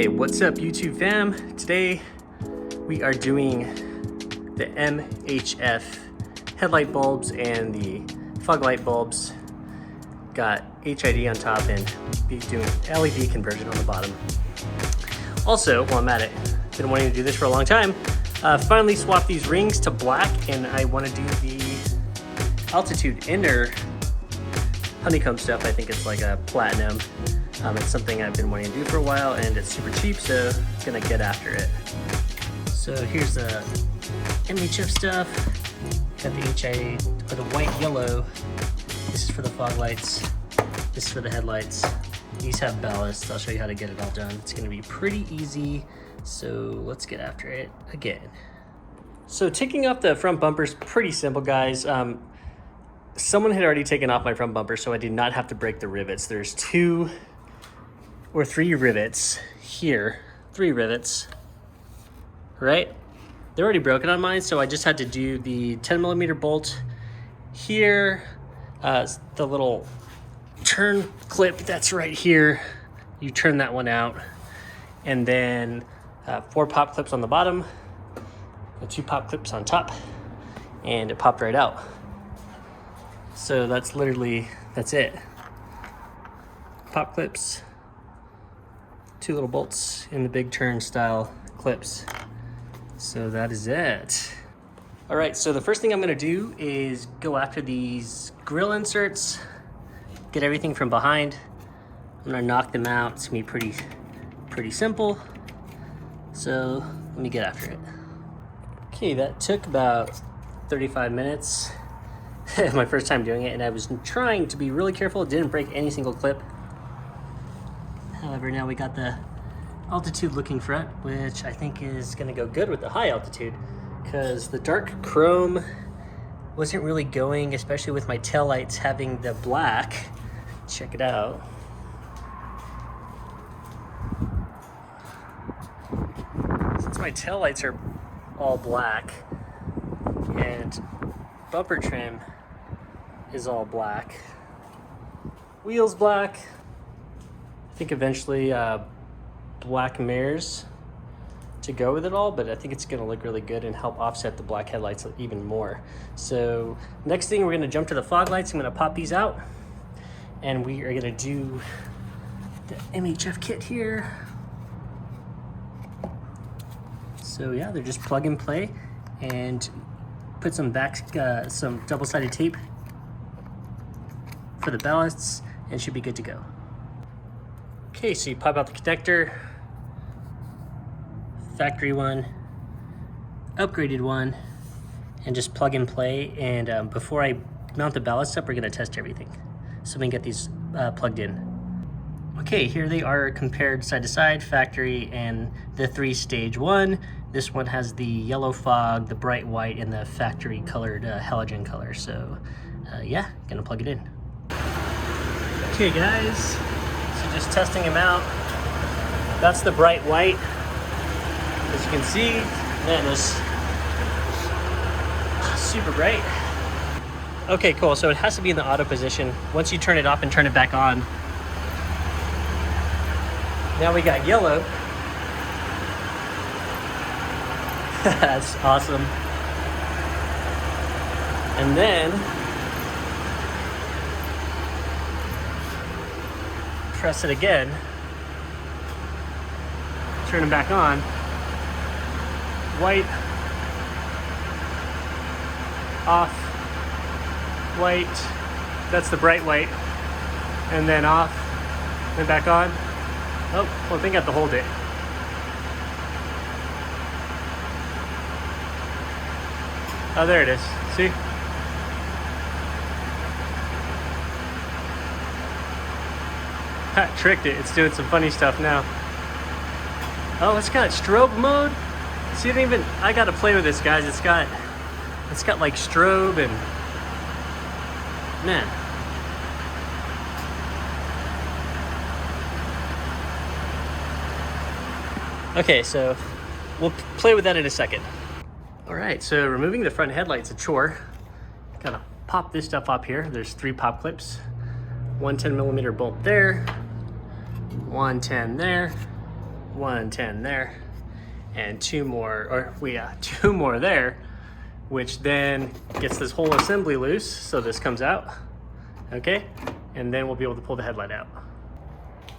Hey, what's up YouTube fam? Today we are doing the MHF headlight bulbs and the fog light bulbs. Got HID on top and be doing LED conversion on the bottom. Also, while I'm at it, been wanting to do this for a long time. Finally swapped these rings to black, and I want to do the Altitude inner honeycomb stuff. I think it's like a platinum. It's something I've been wanting to do for a while, and it's super cheap, so I'm gonna get after it. So here's the MHF stuff. Got the HID, or the white yellow. This is for the fog lights. This is for the headlights. These have ballasts. I'll show you how to get it all done. It's gonna be pretty easy, so let's get after it again. So taking off the front bumper is pretty simple, guys. Someone had already taken off my front bumper, so I did not have to break the rivets. There's 2 or 3 rivets here. 3 rivets, right? They're already broken on mine, so I just had to do the 10mm bolt here, the little turn clip that's right here. You turn that one out, and then 4 pop clips on the bottom, and 2 pop clips on top, and it popped right out. So that's it. Pop clips, 2 little bolts in the big turn style clips. So that is it. All right, so the first thing I'm gonna do is go after these Grille inserts, get everything from behind. I'm gonna knock them out. It's gonna be pretty simple. So let me get after it. Okay, that took about 35 minutes. My first time doing it, and I was trying to be really careful. It didn't break any single clip. However, now we got the altitude looking front, which I think is gonna go good with the high altitude, because the dark chrome wasn't really going, especially with my taillights having the black. Check it out. Since my taillights are all black and bumper trim is all black, wheels black, I think eventually black mirrors to go with it all, but I think it's gonna look really good and help offset the black headlights even more. So next thing, we're gonna jump to the fog lights. I'm gonna pop these out, and we are gonna do the MHF kit here. So yeah, they're just plug and play, and put some some double-sided tape for the ballasts, and should be good to go. Okay, so you pop out the connector, factory one, upgraded one, and just plug and play. And before I mount the ballast up, we're gonna test everything, so we can get these plugged in. Okay, here they are compared side to side, factory and the 3 stage 1. This one has the yellow fog, the bright white, and the factory colored halogen color. So yeah, gonna plug it in. Okay guys, so just testing them out. That's the bright white. As you can see, man, this super bright. Okay, cool, so it has to be in the auto position. Once you turn it off and turn it back on, now we got yellow. That's awesome. And then press it again, turn it back on, white, off, white, that's the bright white, and then off, then back on. Oh, well, I think I have to hold it. Oh, there it is. See? Ha, tricked it. It's doing some funny stuff now. Oh, it's got strobe mode. See, I gotta play with this, guys. It's got like strobe and, man. Okay, so we'll play with that in a second. All right, so removing the front headlight's a chore. Gotta pop this stuff up here. There's 3 pop clips, 1 10mm bolt there, 110 there, 110 there, and two more there, which then gets this whole assembly loose, so this comes out, okay? And then we'll be able to pull the headlight out.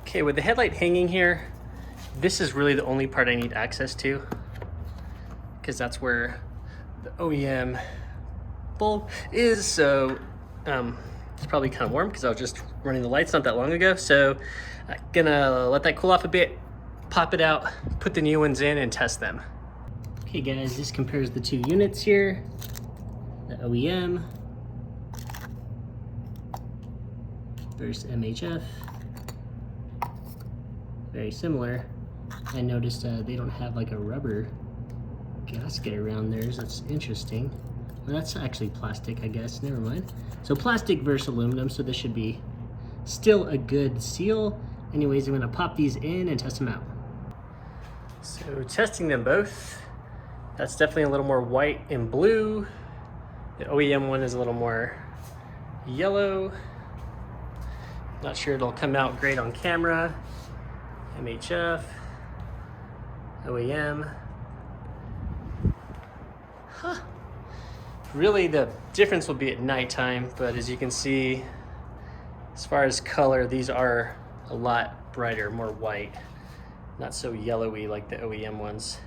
Okay, with the headlight hanging here, this is really the only part I need access to, because that's where the OEM bulb is. So it's probably kind of warm because I was just running the lights not that long ago. So I'm gonna let that cool off a bit, pop it out, put the new ones in, and test them. Okay guys, this compares the two units here. The OEM versus MHF. Very similar. I noticed they don't have like a rubber gasket around theirs. That's interesting. Well, that's actually plastic, I guess. Never mind. So plastic versus aluminum, so this should be still a good seal. Anyways, I'm gonna pop these in and test them out. So testing them both. That's definitely a little more white and blue. The OEM one is a little more yellow. Not sure it'll come out great on camera. MHF, OEM. Huh. Really the difference will be at nighttime, but as you can see, as far as color, these are a lot brighter, more white, not so yellowy like the OEM ones.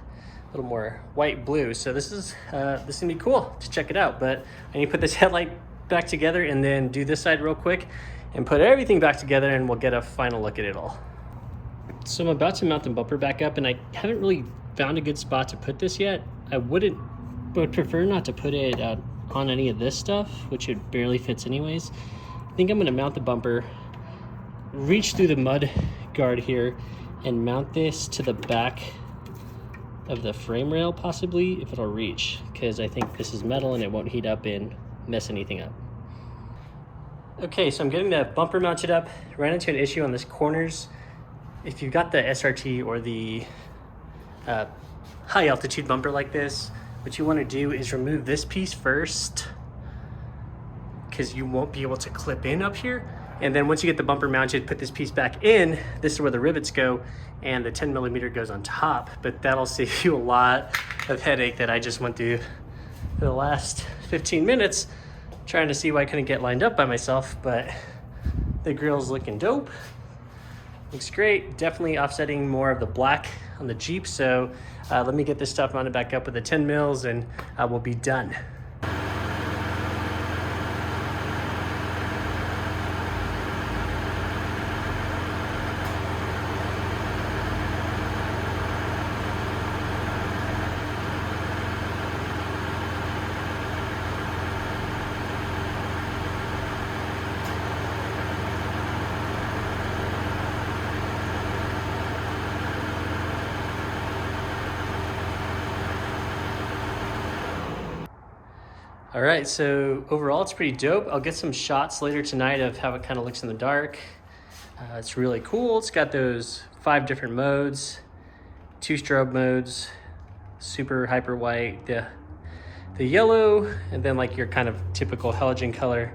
A little more white blue. So this is gonna be cool to check it out, but I need to put this headlight back together and then do this side real quick and put everything back together, and we'll get a final look at it all. So I'm about to mount the bumper back up, and I haven't really found a good spot to put this yet. I would prefer not to put it on any of this stuff, which it barely fits anyways. I think I'm gonna mount the bumper, reach through the mud guard here, and mount this to the back of the frame rail, possibly, if it'll reach, because I think this is metal and it won't heat up and mess anything up. Okay, so I'm getting the bumper mounted up. Ran into an issue on this corners. If you've got the SRT or the high altitude bumper like this, what you want to do is remove this piece first, because you won't be able to clip in up here. And then once you get the bumper mounted, put this piece back in. This is where the rivets go, and the 10mm goes on top. But that'll save you a lot of headache that I just went through for the last 15 minutes trying to see why I couldn't get lined up by myself. But the grille's looking dope. Looks great. Definitely offsetting more of the black on the Jeep. So let me get this stuff mounted back up with the 10mm, and we'll be done. All right, so overall it's pretty dope. I'll get some shots later tonight of how it kind of looks in the dark. It's really cool. It's got those 5 different modes, 2 strobe modes, super hyper white, the yellow, and then like your kind of typical halogen color.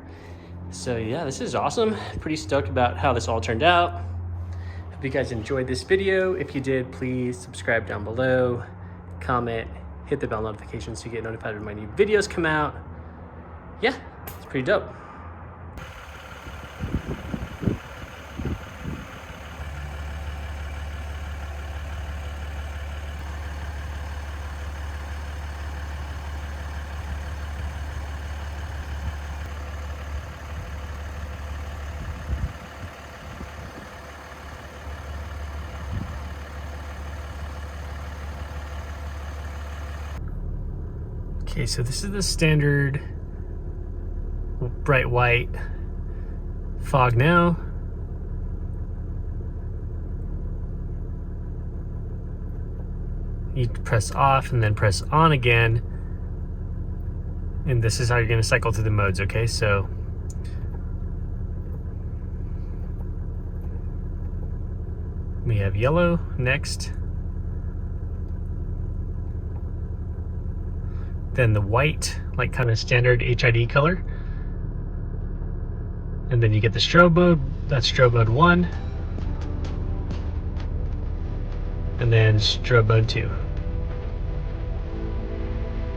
So yeah, this is awesome. Pretty stoked about how this all turned out. Hope you guys enjoyed this video. If you did, please subscribe down below, comment, hit the bell notification so you get notified when my new videos come out. Yeah, it's pretty dope. Okay, so this is the standard bright white fog now. You press off and then press on again. And this is how you're gonna cycle through the modes, okay? So we have yellow next. Then the white, like kind of standard HID color. And then you get the strobe mode, that's strobe mode 1. and then strobe mode 2.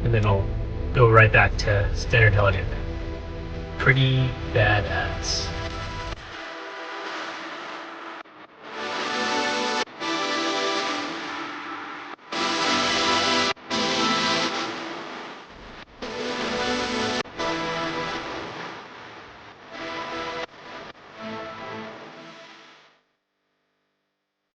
And then I'll go right back to standard Helium. Pretty badass.